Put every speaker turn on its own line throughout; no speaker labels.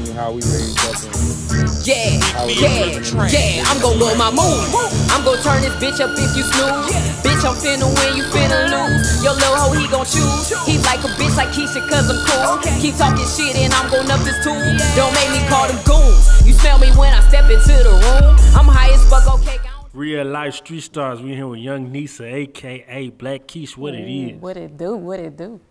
me how we raised up and
I'm gon' love my move. I'm gon' turn this bitch up if you snooze. Bitch, I'm finna win, you finna lose. Your little hoe, he gon' choose. He like a bitch like Keisha, cause I'm cool. Keep talking shit and I'm gon' up this tool. Don't make me call them goons. You smell me when I step into the room. I'm high as fuck, okay.
Reallyfe Street Starz. We here with Young Nisa, aka Black Keish. What it is?
What it do? What it do?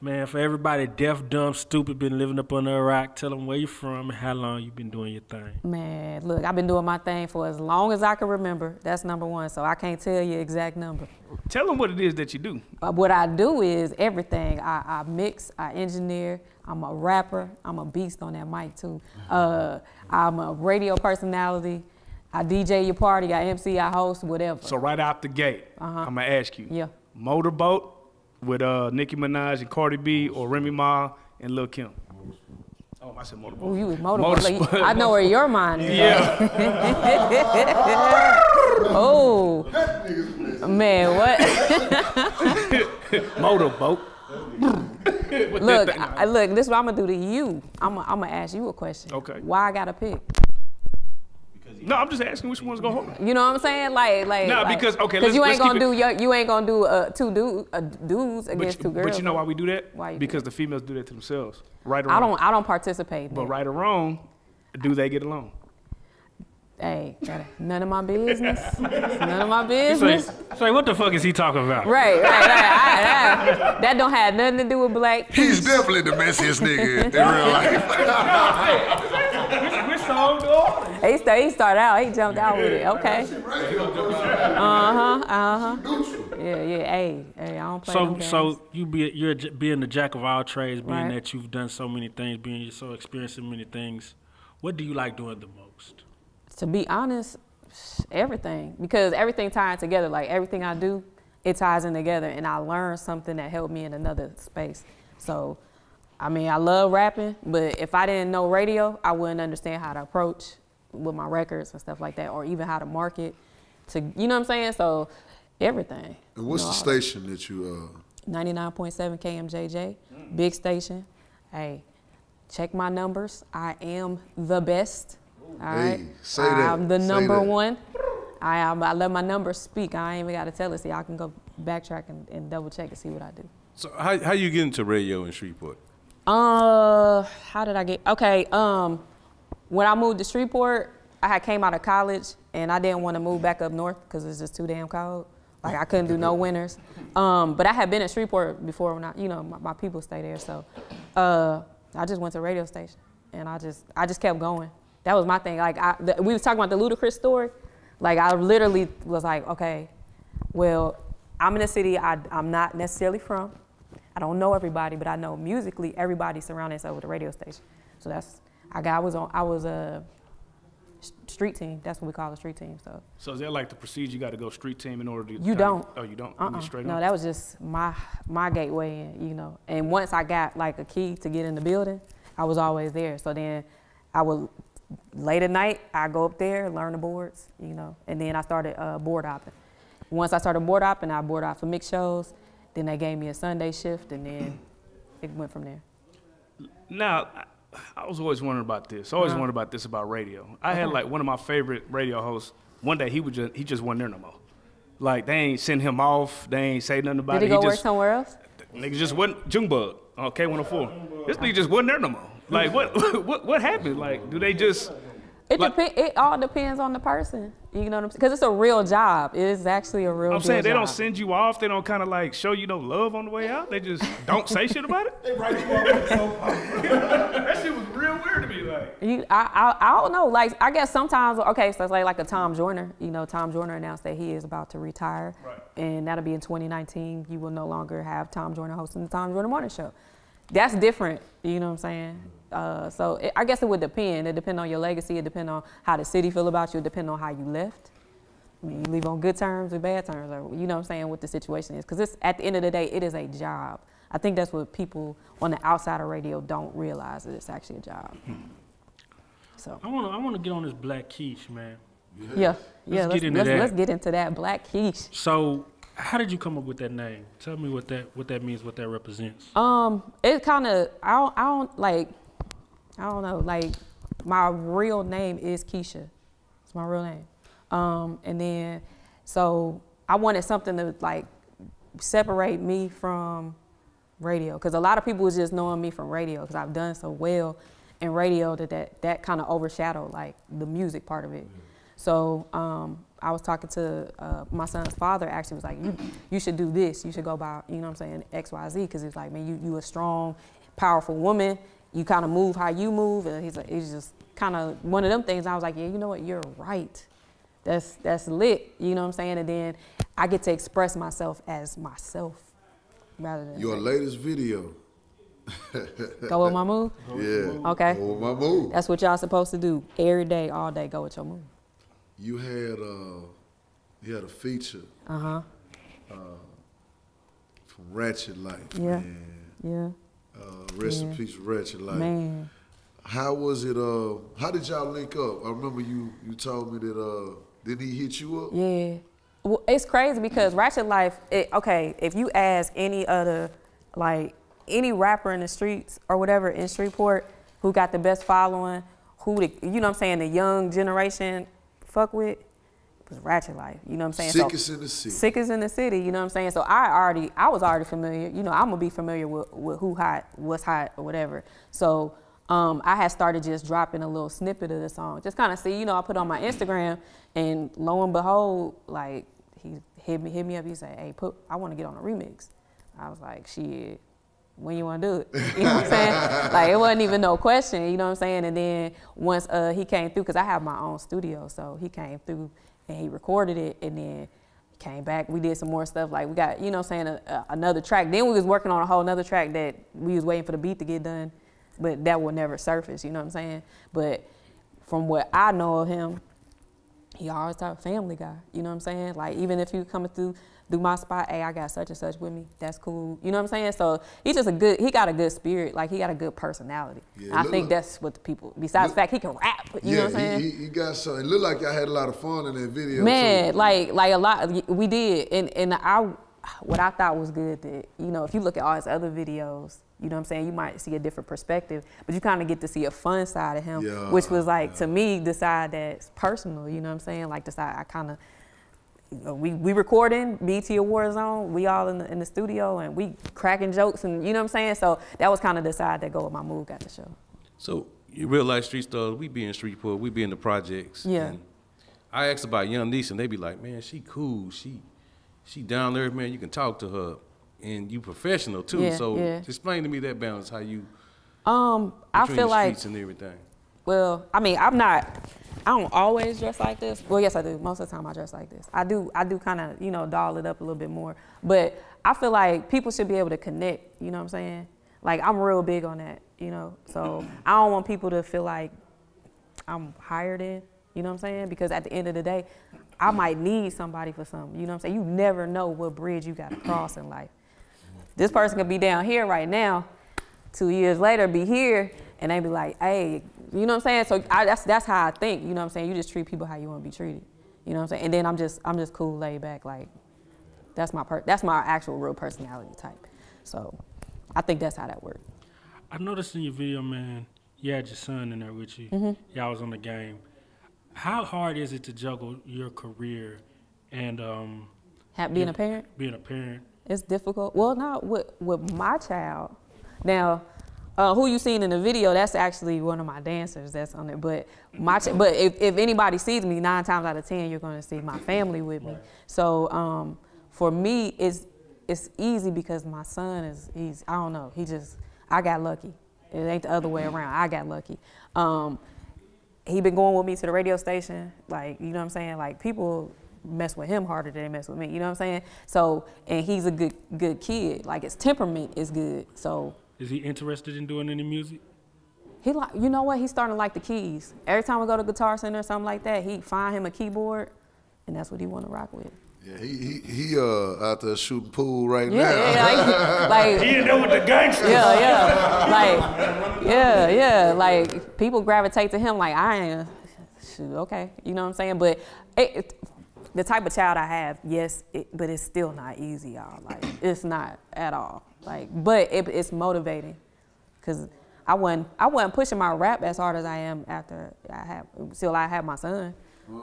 Man, for everybody deaf, dumb, stupid, been living up under a rock, tell them where you from and how long you been doing your thing.
Man, look, I've been doing my thing for as long as I can remember. That's #1, so I can't tell you exact number.
Tell them what it is that you do.
What I do is everything. I mix, I engineer, I'm a rapper, I'm a beast on that mic too. I'm a radio personality, I DJ your party, I MC, I host, whatever.
So right out the gate, I'm gonna ask you,
yeah,
motorboat with Nicki Minaj and Cardi B, or Remy Ma and Lil Kim? Oh, I said motorboat.
Oh, you was motorboat. Like, I know where your mind is.
Yeah.
Oh, man, what?
Motorboat.
Look, look, this is what I'm gonna do to you. I'm gonna ask you a question.
Okay.
Why I gotta pick?
No, I'm just asking which one's gonna hold.
You know what I'm saying? Like,
no, because okay,
because you ain't gonna do two dudes against two girls.
But you know why we do that?
Why?
Because the females do that to themselves. Right or wrong.
I don't participate.
But right or wrong, do they get along?
Hey, none of my business. None of my business.
So what the fuck is he talking about?
Right. That don't have nothing to do with Black.
He's definitely the messiest nigga in real life.
Which song, dog?
He started out. He jumped out with it. Okay. Yeah. Hey, I don't play them games.
So you're being the jack of all trades, being
Right.
that you've done so many things, being you're so experienced in many things. What do you like doing the most?
To be honest, everything. Because everything ties together. Like everything I do, it ties in together, and I learned something that helped me in another space. So, I mean, I love rapping, but if I didn't know radio, I wouldn't understand how to approach with my records and stuff like that, or even how to market to, you know what I'm saying? So, everything.
And what's the station that you
99.7 KMJJ, big station. Hey, check my numbers. I am the best. All right.
Hey, say that.
I'm the
Say
number
that.
one. I let my numbers speak. I ain't even got to tell it. See, I can go backtrack and double check and see what I do.
So how you get into radio in Shreveport?
How did I get? Okay. When I moved to Shreveport, I had came out of college and I didn't want to move back up north because it's just too damn cold. Like I couldn't do no winters. But I had been in Shreveport before when my people stay there. So I just went to a radio station and I just kept going. That was my thing. Like we was talking about the Ludacris story. Like I literally was like, okay, well, I'm in a city I'm not necessarily from. I don't know everybody, but I know musically everybody surrounding us with a radio station. So I was a street team. That's what we call a street team. So
is that like the procedure? You got to go street team in order to.
You don't.
Oh, you don't. You get straight
no,
on?
that was just my gateway in, you know. And once I got like a key to get in the building, I was always there. So then I would. Late at night, I go up there, learn the boards, you know, and then I started board hopping. Once I started board hopping, I board hopped for mix shows. Then they gave me a Sunday shift, and then it went from there.
Now, I was always wondering about this. I always wondered about this about radio. I had like one of my favorite radio hosts. One day he just wasn't there no more. Like they ain't send him off. They ain't say nothing about it.
Did he go work somewhere else?
Nigga just wasn't Junebug on K104. This nigga just wasn't there no more. Like what happened? Like do they just?
It all depends on the person. You know what I'm saying? Because it's a real job. It is actually a real.
I'm saying they
job.
don't send you off. They don't kind of like show you no love on the way out. They just don't say shit about it.
They write you off so
That shit was real weird to me. Like
I don't know. Like I guess sometimes okay. So it's like a Tom Joyner. You know, Tom Joyner announced that he is about to retire, and that'll be in 2019. You will no longer have Tom Joyner hosting the Tom Joyner Morning Show. That's different. You know what I'm saying? I guess it would depend. It depends on your legacy. It depends on how the city feel about you. It depends on how you left. I mean, you leave on good terms or bad terms, or you know what I'm saying, what the situation is. Because at the end of the day, it is a job. I think that's what people on the outside of radio don't realize, that it's actually a job. So
I want to get on this Black Keish, man.
Yeah.
Let's get into that.
Let's get into that Black Keish.
So how did you come up with that name? Tell me what that means, what that represents.
It kind of I I don't know, like my real name is Keisha. It's my real name. And then, so I wanted something to like separate me from radio, because a lot of people was just knowing me from radio because I've done so well in radio that kind of overshadowed like the music part of it. So I was talking to my son's father, actually was like, you should do this, you should go by, you know what I'm saying, XYZ, because he's like, man, you a strong, powerful woman, you kind of move how you move, and he's like, it's just kind of one of them things. I was like, yeah, you know what, you're right. That's lit, you know what I'm saying? And then I get to express myself as myself rather than
Your latest video.
Go with my move?
Yeah.
Okay.
Go with my move.
That's what y'all supposed to do every day, all day. Go with your move.
You had a feature.
Uh-huh.
From Ratchet Life.
Yeah.
Man.
Yeah.
Rest in peace, Ratchet Life.
Man.
How was it? How did y'all link up? I remember you told me that. Did he hit you up?
Yeah. Well, it's crazy because Ratchet Life. Okay, if you ask any other, like any rapper in the streets or whatever in Streetport who got the best following, you know what I'm saying, the young generation fuck with, it was Ratchet Life. You know what I'm saying?
Sickest in the city.
Sickest in the city. You know what I'm saying? So I was already familiar. You know, I'm gonna be familiar with who hot, what's hot, or whatever. So. I had started just dropping a little snippet of the song, just kind of see, you know, I put it on my Instagram, and lo and behold, like he hit me up. He said, "Hey, I want to get on a remix." I was like, "Shit, when you want to do it?" You know what I'm saying? Like it wasn't even no question. You know what I'm saying? And then once he came through, because I have my own studio, so he came through and he recorded it, and then he came back. We did some more stuff. Like we got, you know what I'm saying, another track. Then we was working on a whole nother track that we was waiting for the beat to get done. But that will never surface, you know what I'm saying? But from what I know of him, he always type of family guy, you know what I'm saying? Like even if you coming through my spot, hey, I got such and such with me, that's cool, you know what I'm saying? So he's just he got a good spirit, like he got a good personality.
Yeah,
I think that's what the people, besides the fact he can rap, you know what I'm saying?
he got something. It looked like y'all had a lot of fun in that video.
Man,
too.
like a lot, we did. And what I thought was good that, you know, if you look at all his other videos, you know what I'm saying, you might see a different perspective, but you kind of get to see a fun side of him, which was like, to me, the side that's personal, you know what I'm saying? Like the side I kind of, you know, we recording, BET Awards on, we all in the studio, and we cracking jokes, and you know what I'm saying? So that was kind of the side that Go With My Move got to show.
So, Real Life Street Stars, we be in Streetport, we be in the projects.
Yeah.
And I asked about Young Nisa, and they be like, man, she cool, she down there, man, you can talk to her. And you professional too, so explain to me that balance, how you
I feel
the
like
streets and everything.
Well, I mean, I don't always dress like this. Well, yes, I do. Most of the time I dress like this. I do kind of, you know, doll it up a little bit more. But I feel like people should be able to connect, you know what I'm saying? Like, I'm real big on that, you know? So I don't want people to feel like I'm hired in, you know what I'm saying? Because at the end of the day, I might need somebody for something, you know what I'm saying? You never know what bridge you got to cross in life. This person could be down here right now, 2 years later be here, and they be like, hey, you know what I'm saying? So that's how I think, you know what I'm saying? You just treat people how you want to be treated, you know what I'm saying? And then I'm just cool, laid back, like that's my actual real personality type. So I think that's how that works.
I noticed in your video, man, you had your son in there with you. Y'all was on the game. How hard is it to juggle your career and
being a parent?
Being a parent.
It's difficult. Well, not with my child. Now, who you seen in the video, that's actually one of my dancers that's on there. But if anybody sees me, 9 times out of 10, you're going to see my family with me. So for me, it's easy because my son I don't know, I got lucky. It ain't the other way around. I got lucky. He been going with me to the radio station, like, you know what I'm saying? Like, people mess with him harder than they mess with me, you know what I'm saying? So, and he's a good kid. Like, his temperament is good, so.
Is he interested in doing any music?
He like, you know what? He's starting to like the keys. Every time we go to Guitar Center or something like that, he find him a keyboard, and that's what he want to rock with.
Yeah, he out there shooting pool right now.
Yeah, like
he in there with the gangsters.
Yeah, like people gravitate to him like, I ain't, shoot, okay, you know what I'm saying? But the type of child I have, yes, but it's still not easy, y'all. Like, it's not at all. Like, but it's motivating, because I wasn't pushing my rap as hard as I am after I had my son.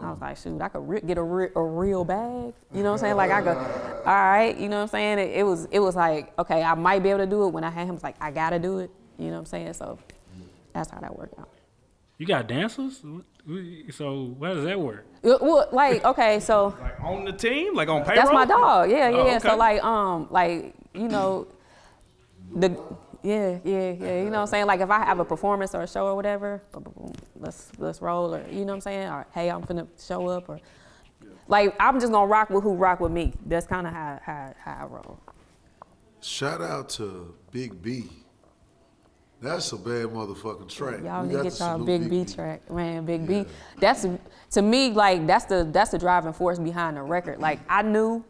I was like, shoot, I could get a real bag. You know what I'm saying? Like I could, all right. You know what I'm saying? It was like, okay, I might be able to do it. When I had him, it's like I gotta do it. You know what I'm saying? So that's how that worked out.
You got dancers? So how does that work?
Well, like, okay, so
Like on the team, like on payroll.
that's my dog. Yeah.
Oh, okay.
So like you know, Yeah. You know what I'm saying? Like if I have a performance or a show or whatever, let's roll, or you know what I'm saying? Or hey, I'm finna show up, or like I'm just gonna rock with who rock with me. That's kind of how I roll.
Shout out to Big B. That's a bad motherfucking track.
Y'all need to get y'all Big B track, man. Big B. That's, to me, like that's the driving force behind the record. Like I knew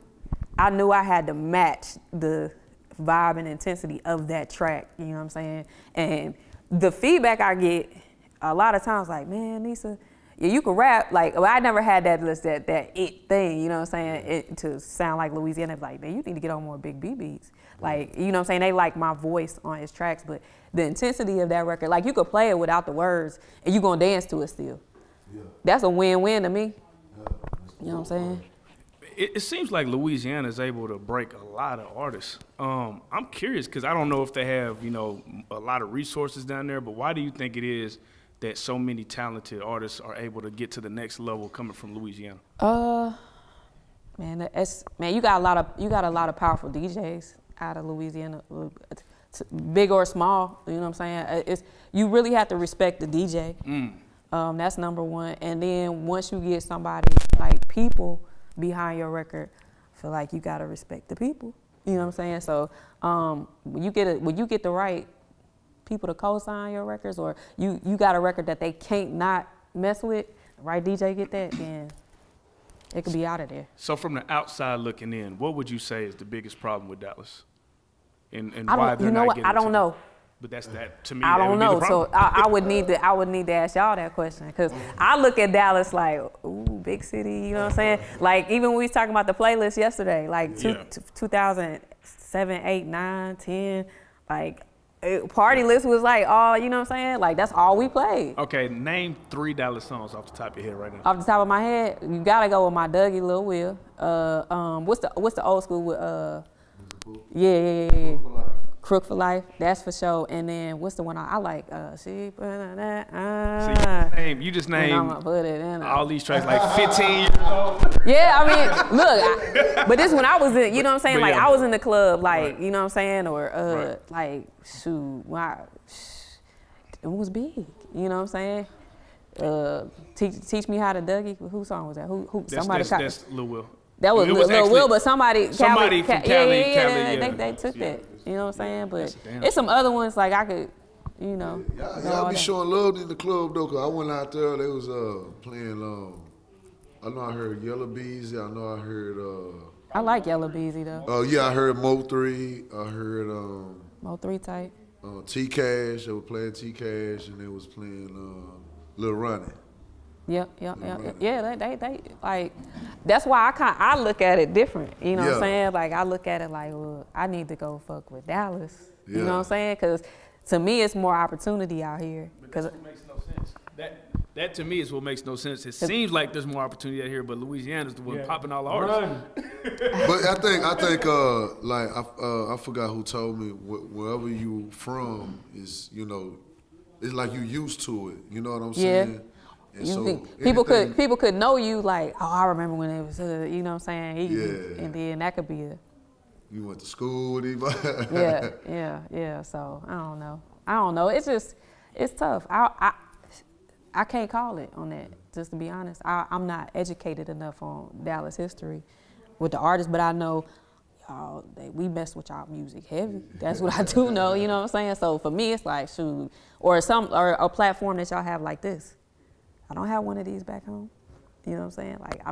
I had to match the vibe and intensity of that track, you know what I'm saying? And the feedback I get a lot of times, like, man, Nissa, yeah, you can rap. Like, well, I never had that it thing, you know what I'm saying, to sound like Louisiana. Like, man, you need to get on more Big B beats. Like, you know what I'm saying? They like my voice on his tracks, but the intensity of that record, like, you could play it without the words, and you gonna dance to it still. Yeah. That's a win-win to me. Yeah. You know what I'm saying?
It seems like Louisiana is able to break a lot of artists. I'm curious because I don't know if they have, you know, a lot of resources down there, but why do you think it is that so many talented artists are able to get to the next level coming from Louisiana?
Man, you got a lot of powerful DJs out of Louisiana, big or small. You know what I'm saying? You really have to respect the DJ. That's number one. And then once you get somebody like people behind your record, I feel like you gotta respect the people. You know what I'm saying? So when you get the right people to co-sign your records, or you got a record that they can't not mess with, the right DJ get that, then it could be out of there.
So from the outside looking in, what would you say is the biggest problem with Dallas? And why they're not getting
I don't know.
But that's that to me.
I don't know.
So
I would need to ask y'all that question, because I look at Dallas like, ooh, big city. You know what I'm saying? Like even when we was talking about the playlist yesterday, like 2007, 8, 9, 10, like party list was like all, you know what I'm saying? Like that's all we played.
Okay, name 3 Dallas songs off the top of your head right now.
Off the top of my head, you gotta go with my Dougie, Lil Will. What's the old school with yeah. Crook for Life, that's for sure. And then what's the one I like? You
just named all these tracks like 15 years old.
Yeah, I mean, look, but this when I was in, you know what I'm saying? Like I was in the club, like, you know what I'm saying? Or like, shoot, it was big, you know what I'm saying? Teach Me How to Dougie. Whose song was that? Who?
That's Lil Will.
That was Lil Will, but somebody from Cali, they took that. You know what I'm saying? But it's some other ones like I could, you know.
Y'all be showing love in the club though, cause I went out there. They was playing. I know I heard Yellow Beezy. I know I heard.
I like Yellow Beezy though.
Oh yeah, I heard Mo 3. I heard
Mo 3 type.
T Cash. They were playing T Cash, and they was playing Lil Ronnie.
Yeah. They like. That's why I look at it different. You know what I'm saying? Like I look at it like, well, I need to go fuck with Dallas. You know what I'm saying? Because to me, it's more opportunity out here.
But that's what makes no sense. That to me is what makes no sense. It seems like there's more opportunity out here, but Louisiana's the one popping all the artists.
But I think like I forgot who told me, wherever you from is, you know, it's like you used to it. You know what I'm saying? And
you
so
think people could know you like, oh, I remember when it was, you know what I'm saying? And then that could be a.
You went to school with him.
Yeah. So I don't know. It's just, it's tough. I can't call it on that, just to be honest. I'm not educated enough on Dallas history with the artists, but I know y'all, we mess with y'all music heavy. That's what I do know, you know what I'm saying? So for me, it's like, shoot, or a platform that y'all have like this. I don't have one of these back home. You know what I'm saying? Like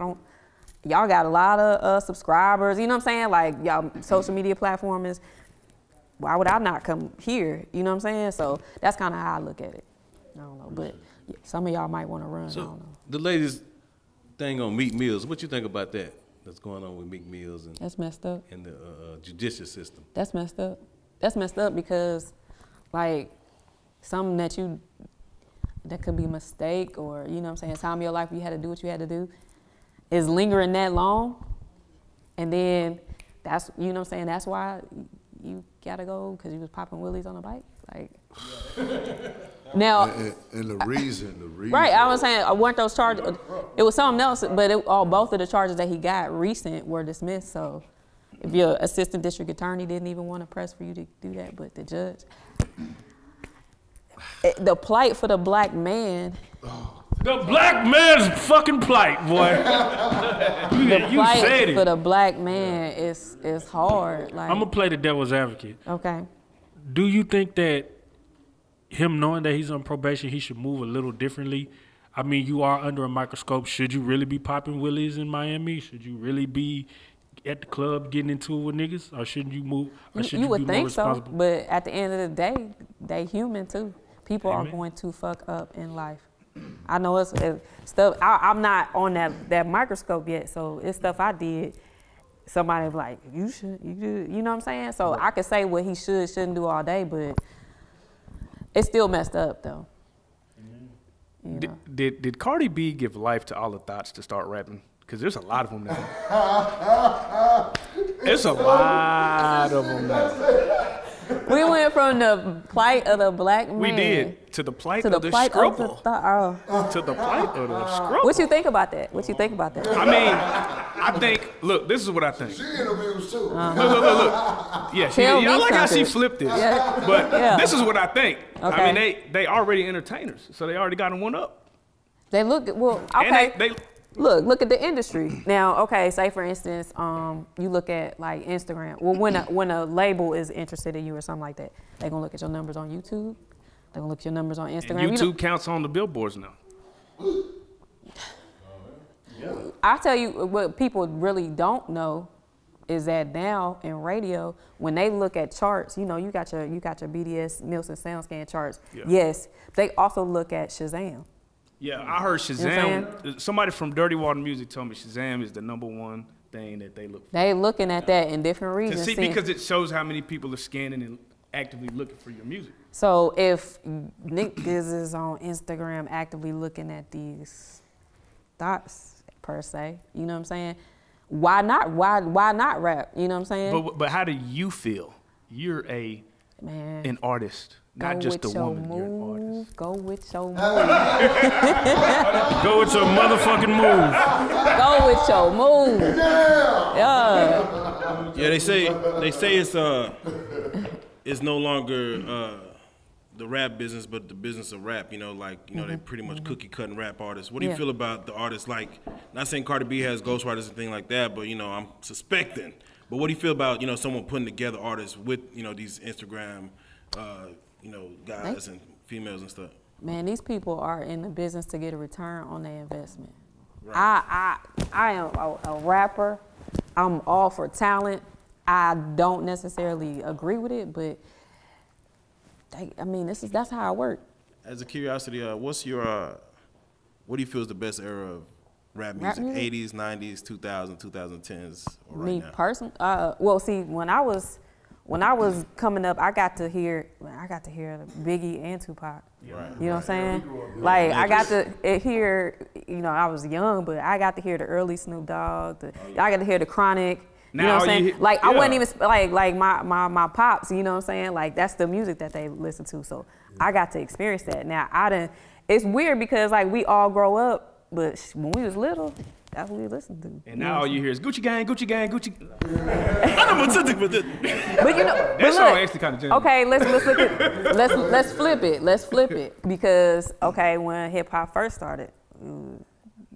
y'all got a lot of subscribers, you know what I'm saying? Like y'all social media platforms, why would I not come here? You know what I'm saying? So that's kind of how I look at it. I don't know, but some of y'all might want to run,
so
I don't know.
The latest thing on Meek Mills, what you think about that? That's going on with Meek Mills and
that's messed up.
And the judicial system.
That's messed up. That's messed up because, like, something that could be a mistake, or you know what I'm saying, time of your life you had to do what you had to do, is lingering that long, and then that's, you know what I'm saying, that's why you gotta go, because you was popping willies on a bike, like. Now,
and the reason.
Right, I was saying, weren't those charges, it was something else, but both of the charges that he got recent were dismissed, so if your assistant district attorney didn't even want to press for you to do that, but the judge. The plight for the black man.
The black man's fucking plight, boy.
The plight for the black man is hard. Like,
I'm gonna play the devil's advocate.
Okay.
Do you think that him knowing that he's on probation, he should move a little differently? I mean, you are under a microscope. Should you really be popping willies in Miami? Should you really be at the club getting into it with niggas? Or shouldn't you move? Or should you
would
be more
think
responsible?
so, but at the end of the day, they human too. People are going to fuck up in life. I know it's stuff, I'm not on that microscope yet, so it's stuff I did. Somebody be like, you do, you know what I'm saying? So I could say what he shouldn't do all day, but it's still messed up though. You know?
Did Cardi B give life to all the thoughts to start rapping? Because there's a lot of them now. There's a lot of them now.
We went from the plight of the black man.
We did. To the plight of the scrubble. To the plight of the scrubble.
What you think about that? What you think about that?
I mean, I think, look, this is what I think.
She interviews too.
Look. Yeah, I like how she flipped this.
Yeah.
But this is what I think.
Okay.
I mean, they already entertainers, so they already got them one up.
They look, well, okay.
And
Look at the industry. Now, okay, say for instance, you look at like Instagram. Well, when a label is interested in you or something like that, they're gonna look at your numbers on YouTube. They're gonna look at your numbers on Instagram.
And YouTube counts on the billboards now.
I tell you what people really don't know is that now in radio, when they look at charts, you know, you got your BDS Nielsen SoundScan charts. Yeah. Yes, they also look at Shazam.
Yeah, I heard Shazam. Somebody from Dirty Water Music told me Shazam is the #1 thing that they look for.
They looking at that in different regions.
See, because it shows how many people are scanning and actively looking for your music.
So if niggas is on Instagram actively looking at these thoughts per se, you know what I'm saying? Why not? Why not rap? You know what I'm saying?
But how do you feel? You're an artist. Not just a woman, you're an artist.
Go with your move.
Go with your motherfucking move.
Go with your move. Yeah.
Yeah, they say it's no longer the rap business, but the business of rap. You know, like they pretty much cookie cutting rap artists. What do you feel about the artists? Like, not saying Cardi B has ghostwriters and things like that, but I'm suspecting. But what do you feel about someone putting together artists with these Instagram guys and females and stuff?
Man, these people are in the business to get a return on their investment.
Right.
I am a rapper. I'm all for talent. I don't necessarily agree with it, but that's how I work.
As a curiosity, what do you feel is the best era of rap music? 80s, 90s, 2000s, 2010s, or right now? Me personally,
well, see, when I was coming up, I got to hear Biggie and Tupac.
Right.
You know what I'm saying? Like, I got to hear, I was young, but I got to hear the early Snoop Dogg. I got to hear the Chronic. You know what I'm saying? Like, I wasn't even, like my pops, you know what I'm saying? Like, that's the music that they listen to. So I got to experience that. Now, it's weird because, like, we all grow up, but when we was little, that's what we listened to.
And now all you hear is Gucci Gang, Gucci Gang, Gucci.
But
that song actually kind of general.
Okay, let's flip it. Let's flip it because when hip hop first started, you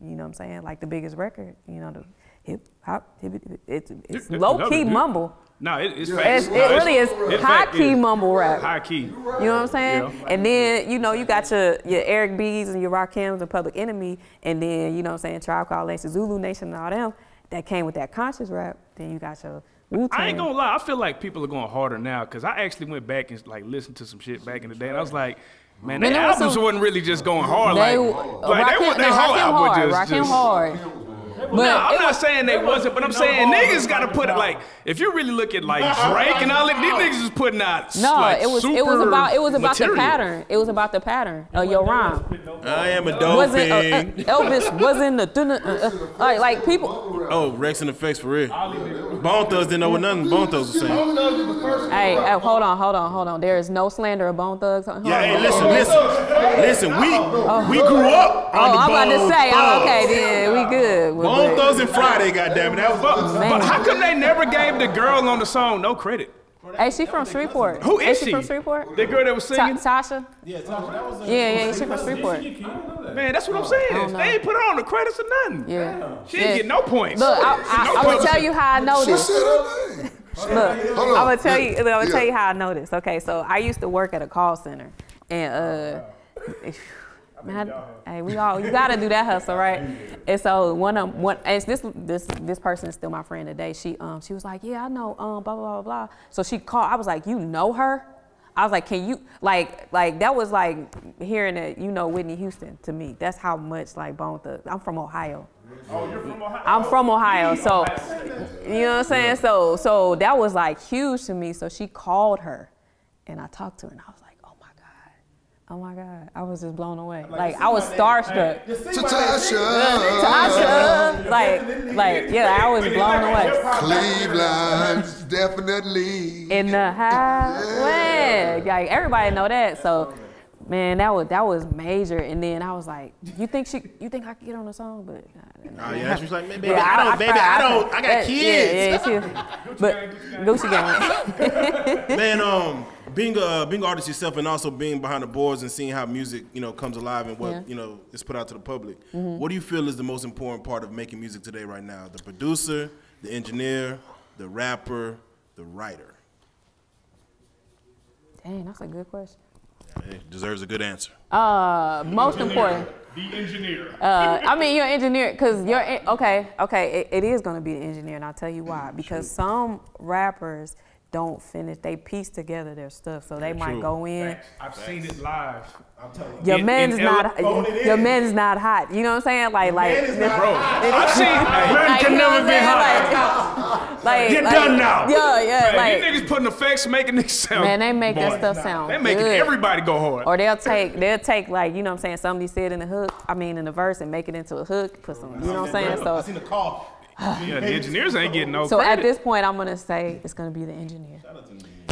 know what I'm saying? Like the biggest record, the hip hop, it's low key mumble.
No, it's fast.
It really is high key mumble rap.
High key.
You know what I'm saying? Yeah. And then, you got your Eric B's and your Rakims and Public Enemy, and then, you know what I'm saying, Tribe Called Quest, Zulu Nation and all them, that came with that conscious rap. Then you got your Wu-Tang.
I ain't gonna lie, I feel like people are going harder now, because I actually went back and listened to some shit back in the day, and I was like, man, their albums wasn't really just going hard. They whole album was just...
Rakim hard.
I'm not saying they wasn't, but I'm saying niggas gotta put it like, if you really look at like Drake and all that, these niggas is putting out like
it was about the pattern. It was about the pattern of your rhyme.
I am a dolphin.
Elvis wasn't the like people.
Oh, Rex and Effects for real. Bone Thugs didn't know what nothing Bone Thugs was saying.
Hey, hold on. There is no slander of Bone Thugs.
Listen. We grew up on the
I'm about to say,
Thugs.
okay, then we good.
Bone Thugs and Friday, goddammit. That was
but how come they never gave the girl on the song no credit?
Hey, she from Shreveport.
Who is she?
From Shreveport?
The girl that was singing?
Tasha? Yeah, Tasha. Yeah, she from Shreveport.
Man, that's what I'm saying. They ain't put her on the credits or nothing.
Yeah.
She didn't get no points.
Look, I'm going to tell you how I know this. Look, I'm going to tell you how I know this. Okay, so I used to work at a call center. And, man, hey, you gotta do that hustle, right? And so this person is still my friend today. She was like, yeah, I know, blah blah blah blah. So she called. I was like, you know her? I was like, can you like that was like hearing that you know Whitney Houston to me. That's how much like Bone Thugs. I'm from Ohio.
Oh, you're from Ohio?
I'm from Ohio, so you know what I'm saying. So that was like huge to me. So she called her, and I talked to her, and I was like, oh my God, I was just blown away. Like I was starstruck. Tasha. Like, yeah, I was blown away.
Cleveland, definitely.
In the highway. Like everybody know that. So, man, that was major. And then I was like, you think I could get on the song? But
oh yeah, she was like, baby, I got kids.
Yeah, but Gucci gang.
Man, being an artist yourself and also being behind the boards and seeing how music, comes alive and what, is put out to the public. What do you feel is the most important part of making music today right now? The producer, the engineer, the rapper, the writer?
Dang, that's a good question.
It deserves a good answer.
Most important.
The engineer.
I mean, you're an engineer because it is going to be the engineer, and I'll tell you why. Because some rappers don't finish, they piece together their stuff, so they might go in.
I've seen it live. I'm telling you.
Your men's not hot. You know what I'm saying? Like, bro.
I've seen men can never be hot. You're done now.
Yeah.
Man, like these niggas putting effects, making niggas sound.
Man, they make that stuff sound.
They making everybody go hard.
Or they'll take like, you know what I'm saying, somebody said in the verse and make it into a hook, put some, you know what I'm saying? So
I seen the call.
Yeah, the engineers ain't getting no
credit. So at this point, I'm gonna say it's gonna be the engineer.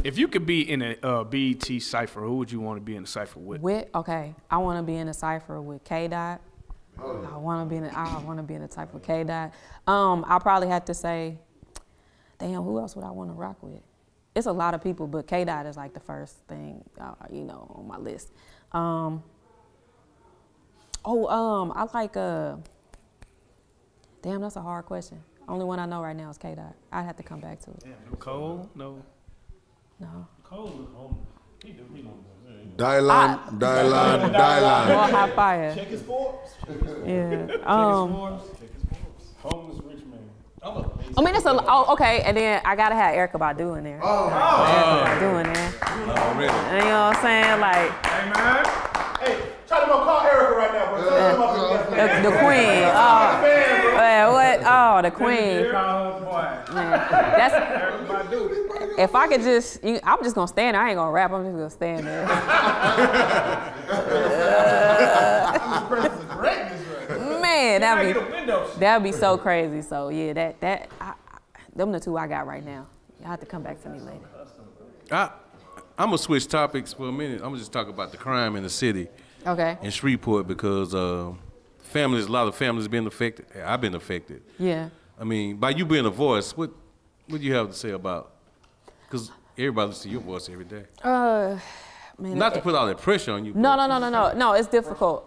If you could be in a BET cipher, who would you want to be in a cipher with?
I want to be in a cipher with K-Dot. I want to be in a cipher with K-Dot. I'll probably have to say, damn, who else would I want to rock with? It's a lot of people, but K-Dot is like the first thing, on my list. I like damn, that's a hard question. Only one I know right now is K-Dot. I'd have to come back to it.
Damn, Cole? No.
Cole is home. He
Dylan.
More hot fire.
Check his Forbes.
Yeah.
Check his Forbes. Homeless rich man.
I mean, okay, and then I gotta have Erykah Badu in there. Erykah Badu in there.
Oh, really?
You know what I'm saying? Like,
hey, man.
Hey, try to go call Erykah right now, bro.
The queen. What? Oh, the queen. Man, that's. If I could just, I'm just gonna stand there. I ain't gonna rap. I'm just gonna stand there. Man, that'd be so crazy. So yeah, them the two I got right now. Y'all have to come back to me later.
I'm gonna switch topics for a minute. I'm gonna just talk about the crime in the city.
Okay.
In Shreveport, because a lot of families been affected. I've been affected.
Yeah.
I mean, by you being a voice, what do you have to say about? Because everybody listens to your voice every day.
Man,
not to put all that pressure on you.
No, it's difficult.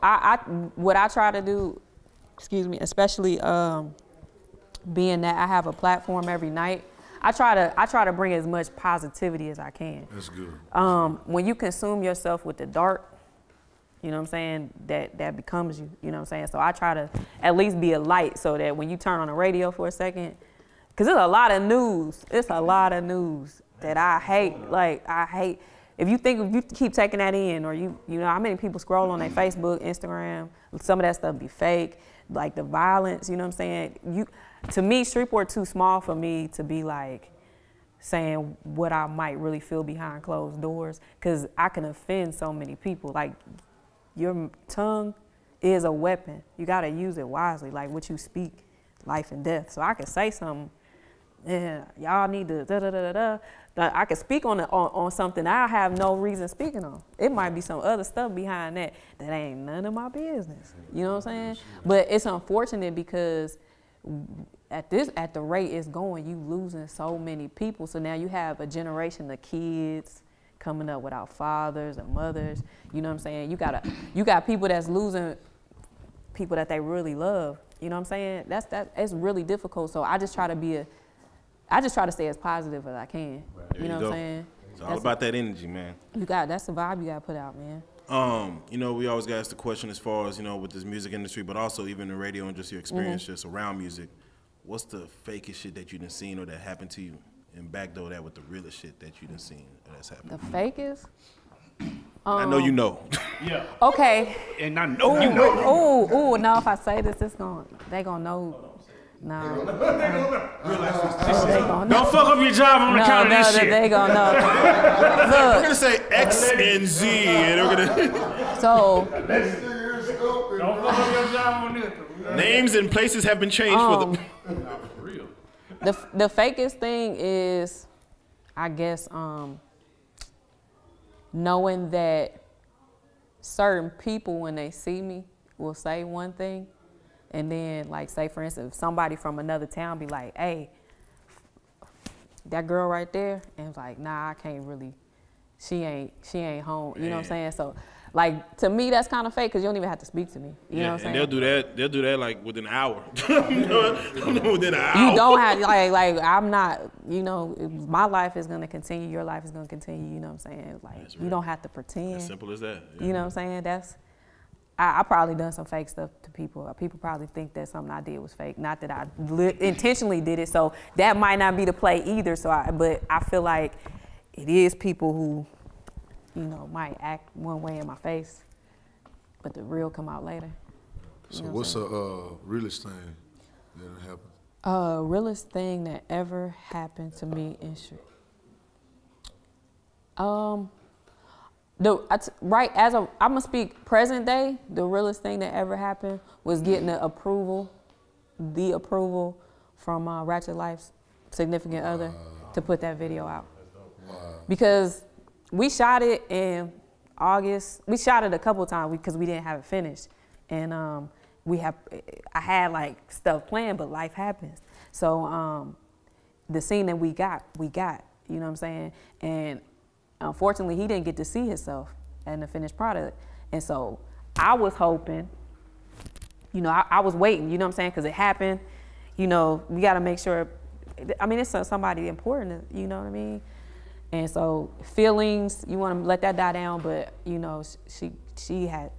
What I try to do, excuse me, especially being that I have a platform every night, I try to bring as much positivity as I can.
That's good.
When you consume yourself with the dark, you know what I'm saying, that becomes you, you know what I'm saying? So I try to at least be a light so that when you turn on the radio for a second, because there's a lot of news. It's a lot of news that I hate. Like, I hate. If you keep taking that in, or you know how many people scroll on their Facebook, Instagram, some of that stuff be fake. like the violence, you know what I'm saying? To me, Shreveport too small for me to be like saying what I might really feel behind closed doors, because I can offend so many people. Like, your tongue is a weapon. You gotta use it wisely, like what you speak, life and death. So I could say something, yeah, y'all need to da-da-da-da-da. I could speak on something I have no reason speaking on. It might be some other stuff behind that ain't none of my business. You know what I'm saying? But it's unfortunate because at the rate it's going, you losing so many people. So now you have a generation of kids coming up without fathers and mothers. You know what I'm saying? You got people that's losing people that they really love. You know what I'm saying? It's really difficult. So I just try to stay as positive as I can.
There
you know what I'm saying?
It's all about that energy, man.
That's the vibe you gotta put out, man.
You know, we always got asked the question as far as, you know, with this music industry, but also even the radio and just your experience just around music. What's the fakest shit that you done seen or that happened to you? And backdoor that with the realest shit that you done seen that's happened.
The fakest?
I know you know.
Yeah.
Okay.
And I know you know.
Ooh, no, if I say this, they gonna know. No. They gonna know.
Don't fuck up your job on account of this shit.
They gonna know.
We're gonna say X and Z, and we're gonna.
So.
Don't fuck up your job on this.
Names and places have been changed for them.
For real.
The fakest thing is, I guess, knowing that certain people, when they see me, will say one thing, and then, like, say for instance, if somebody from another town be like, "Hey, that girl right there," and it's like, "Nah, I can't really. She ain't home." You know what I'm saying? So, like, to me, that's kind of fake because you don't even have to speak to me. You know what I'm saying?
And they'll do that like within an hour. Within an hour.
You don't have like I'm not. You know, my life is gonna continue. Your life is gonna continue. You know what I'm saying? Like, you don't have to pretend.
As simple as that. Yeah.
You know what I'm saying? I probably done some fake stuff to people. People probably think that something I did was fake. Not that I intentionally did it. So that might not be the play either. But I feel like it is people who, you know, might act one way in my face, but the real come out later.
So what's a realest thing that happened?
Realest thing that ever happened to me in street. I'm gonna speak present day. The realest thing that ever happened was getting the approval from Ratchet Life's significant other to put that video out.
Wow.
Because we shot it in August. We shot it a couple times because we didn't have it finished, and I had like stuff planned, but life happens. So the scene that we got. You know what I'm saying? And unfortunately, he didn't get to see himself in the finished product. And so I was hoping, you know, I was waiting, you know what I'm saying? Because it happened, you know, we got to make sure, I mean, it's somebody important, you know what I mean? And so feelings, you want to let that die down, but, you know, she had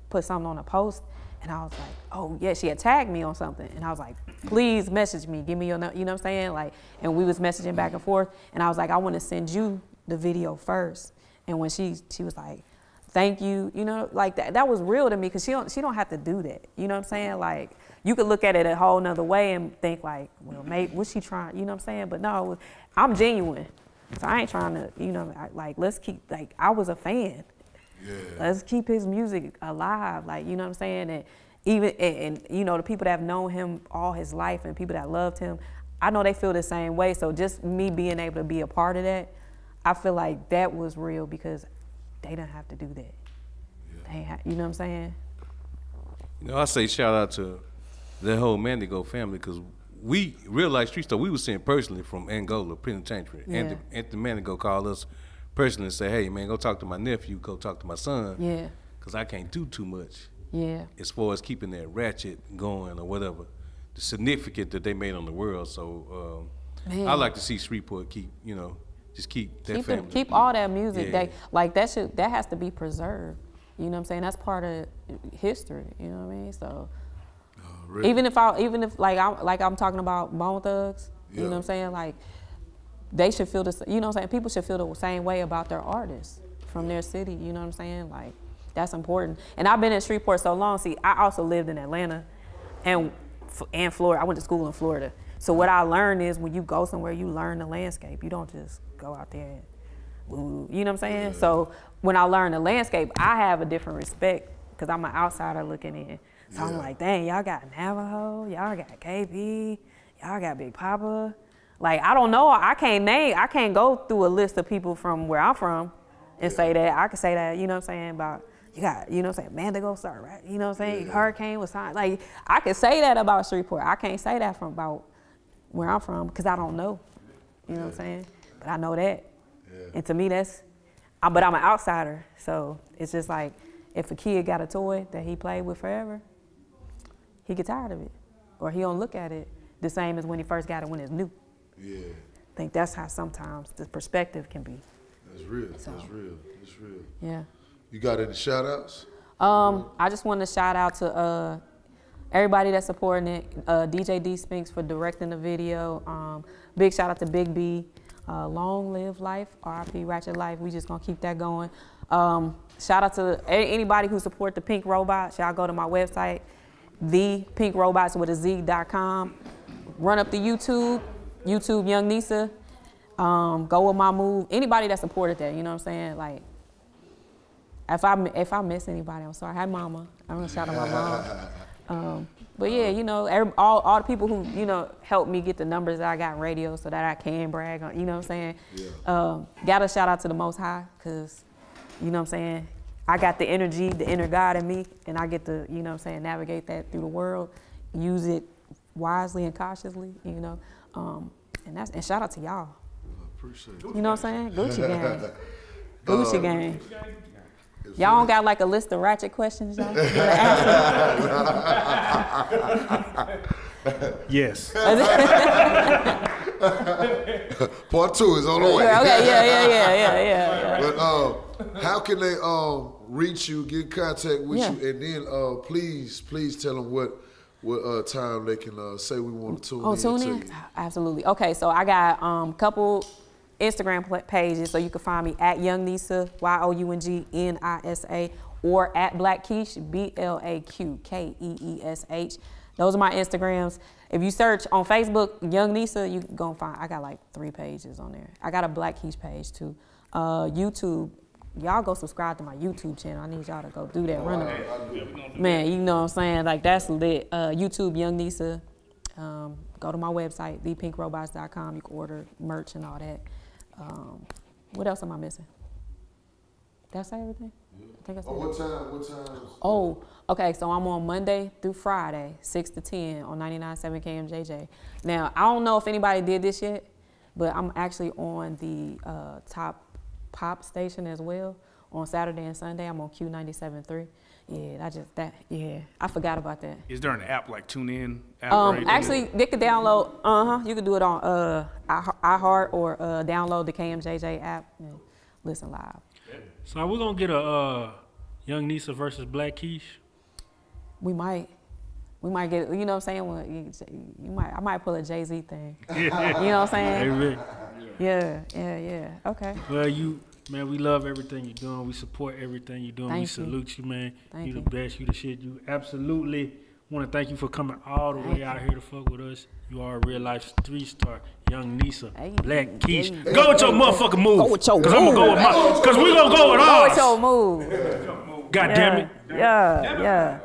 put something on a post, and I was like, oh, yeah, she had tagged me on something. And I was like, please message me, give me your number, you know what I'm saying? Like, and we was messaging back and forth, and I was like, I want to send you the video first. And when she was like, thank you, you know, like that was real to me, because she don't have to do that, you know what I'm saying? Like, you could look at it a whole nother way and think like, well, maybe what's she trying, you know what I'm saying? But no, I'm genuine, so I ain't trying to, you know, like, let's keep, like, I was a fan. Yeah. Let's keep his music alive, like, you know what I'm saying? And even, and you know, the people that have known him all his life and people that loved him, I know they feel the same way. So just me being able to be a part of that, I feel like that was real, because they didn't have to do that. Yeah. You know what I'm saying?
You know, I say shout out to the whole Mandigo family, because we, Reallyfe Street Starz, we were sent personally from Angola Penitentiary.
Yeah.
And the Mandigo called us personally and say, hey, man, go talk to my nephew, go talk to my son. Yeah. Because I can't do too much. Yeah. As far as keeping that ratchet going or whatever. The significance that they made on the world. So I like to see Shreveport keep, you know, just keep that family.
Keep all that music. Yeah. Like that has to be preserved. You know what I'm saying? That's part of history. You know what I mean? So really? even if I'm talking about Bone Thugs, yeah. You know what I'm saying? Like, they should feel you know what I'm saying? People should feel the same way about their artists from their city. You know what I'm saying? Like, that's important. And I've been in Shreveport so long. See, I also lived in Atlanta. and Florida. I went to school in Florida. So what I learned is when you go somewhere, you learn the landscape. You don't just go out there and, you know what I'm saying? Yeah. So when I learned the landscape, I have a different respect because I'm an outsider looking in. So I'm like, dang, y'all got Navajo, y'all got KP, y'all got Big Papa. Like, I don't know, I can't go through a list of people from where I'm from and say that. I can say that, you know what I'm saying, about, you got, you know what I'm saying, Mandigo Star, right? You know what I'm saying, Hurricane was signed. Like, I can say that about Shreveport. I can't say that from about where I'm from because I don't know, you know what I'm saying? But I know that. And to me, but I'm an outsider. So it's just like, if a kid got a toy that he played with forever, he get tired of it, or he don't look at it the same as when he first got it when it's new. Yeah. I think that's how sometimes the perspective can be.
That's real. So, that's real. That's real.
Yeah.
You got any shout outs?
I just want to shout out to everybody that's supporting it. DJ D Spinks for directing the video. Big shout out to Big B. Long live life. RIP Ratchet Life. We just gonna keep that going. Shout out to anybody who support the Pink Robots. Y'all go to my website, thepinkrobotz.com. Run up the YouTube Young Nisa. Go with my move. Anybody that supported that, you know what I'm saying? Like, if I miss anybody, I'm sorry. Hi, Mama. I'm gonna shout out my mom. But yeah, you know, all the people who, you know, helped me get the numbers that I got in radio so that I can brag on, you know what I'm saying? Yeah. Got a shout out to the Most High, because, you know what I'm saying, I got the energy, the inner God in me, and I get to, you know what I'm saying, navigate that through the world, use it wisely and cautiously, you know. And shout out to y'all.
Appreciate it.
You know what I'm saying? Gucci gang. Gucci gang. Y'all don't got like a list of ratchet questions, y'all?
Yes.
Part 2 is on the way.
Okay, yeah.
But how can they reach you, get in contact with you, and then please tell them what time they can say we want to tune in.
Oh, tune in? Absolutely. Okay, so I got a couple Instagram pages, so you can find me at Young Nisa, YOUNGNISA, or at Black Keish, BLAQKEESH. Those are my Instagrams. If you search on Facebook, Young Nisa, you can go find, I got like 3 pages on there. I got a Black Keish page too. YouTube, y'all go subscribe to my YouTube channel. I need y'all to go do that. Man, you know what I'm saying? Like, that's lit. YouTube, Young Nisa. Go to my website, thepinkrobotz.com. You can order merch and all that. What else am I missing? Did I say everything? Yeah. I think I said
what time?
Oh, okay, so I'm on Monday through Friday, 6 to 10 on 99.7 KMJJ. Now, I don't know if anybody did this yet, but I'm actually on the top pop station as well. On Saturday and Sunday, I'm on Q97.3. Yeah, I forgot about that.
Is there an app like TuneIn?
Actually, they could download, you could do it on iHeart or download the KMJJ app and listen live.
So we're gonna get a Young Nisa versus Black Keish.
We might get, you know what I'm saying? I might pull a Jay-Z thing. You know what I'm saying? Yeah. Okay.
Well, man, we love everything you're doing. We support everything you're doing. We salute you, man. You the best. You the shit. You absolutely want to thank you for coming all the way out here to fuck with us. You are a Reallyfe Street Starz Young Nisa, Black Keish. Go with your motherfucking move.
Go with your move.
Cause I'm gonna go with mine. Cause we gonna go with ours.
Go with your move.
God damn it.
Yeah.